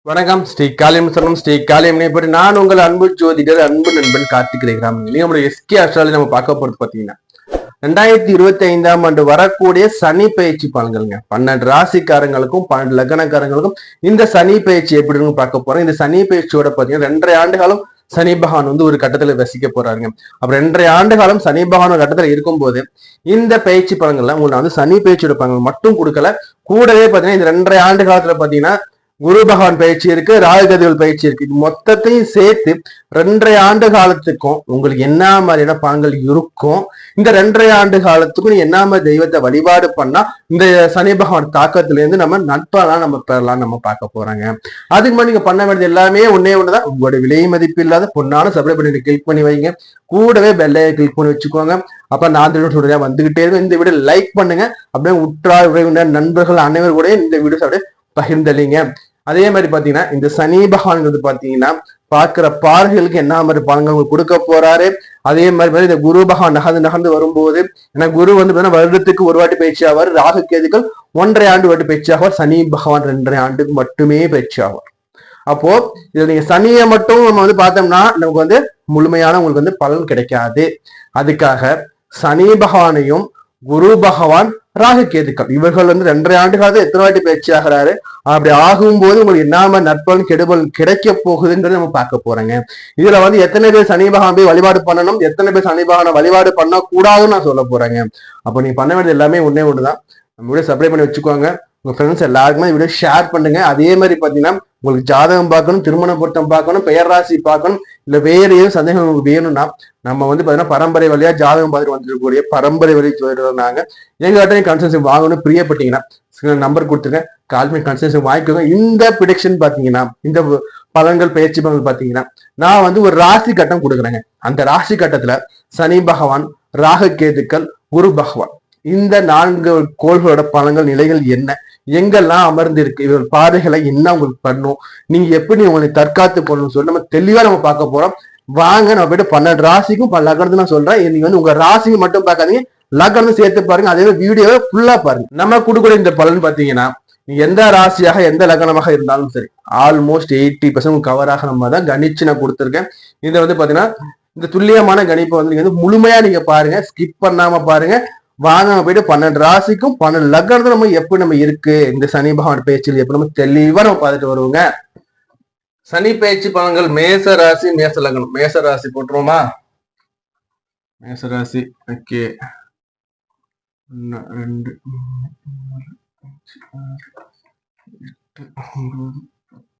வணக்கம். ஸ்ரீ காளியம் சரணம். ஸ்ரீ காளியம் பற்றி நான் உங்கள் அன்பு ஜோதிடர் அன்பு நண்பன் கார்த்திக் கிராமம். நம்மளுடைய எஸ்கே அஸ்ட்ராலஜி நம்ம பார்க்க போறது பாத்தீங்கன்னா 2025ஆம் ஆண்டு வரக்கூடிய சனி பயிற்சி பலன்கள்ங்க. 12 ராசிக்காரங்களுக்கும் 12 லக்னக்காரங்களுக்கும் இந்த சனி பயிற்சி எப்படின்னு பார்க்க போறோம். இந்த சனி பயிற்சியோட பாத்தீங்கன்னா 2.5 ஆண்டு காலம் சனி பகவான் வந்து ஒரு கட்டத்துல வசிக்க போறாருங்க. அப்புறம் 2.5 ஆண்டு காலம் சனி பகவான் ஒரு கட்டத்துல இருக்கும் போது இந்த பயிற்சி பலன்கள்ல உங்களுக்கு வந்து சனி பயிற்சியோட பலன்கள் மட்டும் கொடுக்கல, கூடவே பாத்தீங்கன்னா இந்த 2.5 ஆண்டு காலத்துல பாத்தீங்கன்னா குரு பகவான் பயிற்சி இருக்கு, ராகுகதிகள் பயிற்சி இருக்கு. இது மொத்தத்தையும் சேர்த்து 2.5 ஆண்டு காலத்துக்கும் உங்களுக்கு என்ன மாதிரியான பலன்கள் இருக்கும், இந்த 2.5 ஆண்டு காலத்துக்கும் நீ என்ன மாதிரி தெய்வத்தை வழிபாடு பண்ணா இந்த சனி பகவான் தாக்கத்துல இருந்து நம்ம நட்பெல்லாம் நம்ம பெறலாம் நம்ம பார்க்க போறாங்க. அதுக்கு முன்னாடி நீங்க பண்ண வேண்டியது எல்லாமே ஒன்னே ஒண்ணுதான். உங்களுடைய விலை மதிப்பு இல்லாத பொண்ணான சப்ஸ்கிரைப் பண்ணி கிளிக் பண்ணி வைங்க, கூடவே பெல்லையை கிளிக் பண்ணி வச்சுக்கோங்க. அப்ப நான் சொல்றேன் வந்துகிட்டே இருக்கும். இந்த வீடியோ லைக் பண்ணுங்க, அப்படியே உற்றார் உறவினர் நண்பர்கள் அனைவரும் கூட இந்த வீடியோஸ் அப்படியே பகிர்ந்தளிங்க. அதே மாதிரி பாத்தீங்கன்னா இந்த சனி பகவான்றது பாத்தீங்கன்னா பாக்குற பார்வைகளுக்கு என்ன மாதிரி பலன்கள் கொடுக்க போறாரு. அதே மாதிரி இந்த குரு பகவான் நகர்ந்து வரும்போது, ஏன்னா குரு வந்து வருடத்துக்கு ஒரு வாட்டி பயிற்சி ஆவார், ராகு கேதுக்கள் 1.5 ஆண்டு வாட்டி பயிற்சி ஆவார், சனி பகவான் 2.5 ஆண்டுக்கு மட்டுமே பயிற்சி ஆவார். அப்போ இதுல நீங்க சனியை மட்டும் நம்ம வந்து பார்த்தோம்னா நமக்கு வந்து முழுமையான உங்களுக்கு வந்து பலன் கிடைக்காது. அதுக்காக சனி பகவானையும் குரு பகவான் ராகு கேதுக்கள் இவர்கள் வந்து 2.5 ஆண்டு காலத்துல எத்தனை வாட்டி பயிற்சி ஆகிறாரு, அப்படி ஆகும்போது உங்களுக்கு என்ன நற்பலன் கெடுபல் கிடைக்க போகுதுங்கிறது நம்ம பார்க்க போறேங்க. இதுல வந்து எத்தனை பேர் சனி பகவான் போய் வழிபாடு பண்ணணும், எத்தனை பேர் சனி பகவானை வழிபாடு பண்ண கூடாதுன்னு நான் சொல்ல போறேங்க. அப்ப நீங்க பண்ண வேண்டியது எல்லாமே ஒன்னே ஒண்ணுதான். நம்ம வீடியோ சப்ஸ்கிரைப் பண்ணி வச்சுக்கோங்க, உங்க ஃப்ரெண்ட்ஸ் எல்லாருக்குமே வீடியோ ஷேர் பண்ணுங்க. அதே மாதிரி பாத்தீங்கன்னா உங்களுக்கு ஜாதகம் பார்க்கணும், திருமண பொருத்தம் பார்க்கணும், பெயர் ராசி பார்க்கணும், இல்ல வேற ஏதும் சந்தேகம் உங்களுக்கு வேணும்னா நம்ம வந்து பாத்தீங்கன்னா பரம்பரை வழியா ஜாதகம் பார்த்துட்டு வந்துருக்கக்கூடிய பரம்பரை வழி சொல்றாங்க. எங்கிட்ட கன்சல்டேஷன் வாங்கணும் பிரியப்பட்டீங்கன்னா நம்பர் கொடுத்துருங்க, கால் பண்ணி கன்சல்டேஷன் வாங்கிக்கோங்க. இந்த ப்ரிடிக்ஷன் பாத்தீங்கன்னா இந்த பலன்கள் பயிற்சி பலன்கள் பாத்தீங்கன்னா நான் வந்து ஒரு ராசி கட்டம் கொடுக்குறேங்க. அந்த ராசி கட்டத்துல சனி பகவான், ராகு கேதுக்கள், குரு பகவான் இந்த 4 கோள்களோட பலன்கள் நிலைகள் என்ன, எங்கெல்லாம் அமர்ந்து இருக்கு, இவர்கள் பாதைகளை என்ன உங்களுக்கு பண்ணும், நீங்க எப்படி உங்களை தற்காத்து பண்ணணும்னு சொல்லி நம்ம தெளிவா நம்ம பார்க்க போறோம். வாங்க நம்ம போயிட்டு 12 ராசிக்கும் லக்னத்தை நான் சொல்றேன். நீங்க வந்து உங்க ராசிக்கு மட்டும் பார்க்காதீங்க, லக்னத்தை சேர்த்து பாருங்க. அதே வீடியோவை ஃபுல்லா பாருங்க. நம்ம கொடுக்குற இந்த பலன் பாத்தீங்கன்னா எந்த ராசியாக எந்த லக்னமாக இருந்தாலும் சரி ஆல்மோஸ்ட் 80% கவராக நம்ம தான் கணிச்சு நான் கொடுத்துருக்கேன். இதை வந்து பாத்தீங்கன்னா இந்த துல்லியமான கணிப்பை வந்து நீங்க வந்து முழுமையா நீங்க பாருங்க, ஸ்கிப் பண்ணாம பாருங்க. வாங்க நம்ம போயிட்டு 12 ராசிக்கும் 12 லக்னத்துல நம்ம எப்படி நம்ம இருக்கு, இந்த சனி பகவான் பயிற்சியில் எப்படி நம்ம தெளிவா நம்ம பார்த்துட்டு வருவோங்க. சனி பயிற்சி பலன்கள் மேச ராசி மேச லக்னம். மேச ராசி போட்டுருவோமா? மேச ராசி ஓகே. 1 2 3 4 5 6 7 8 9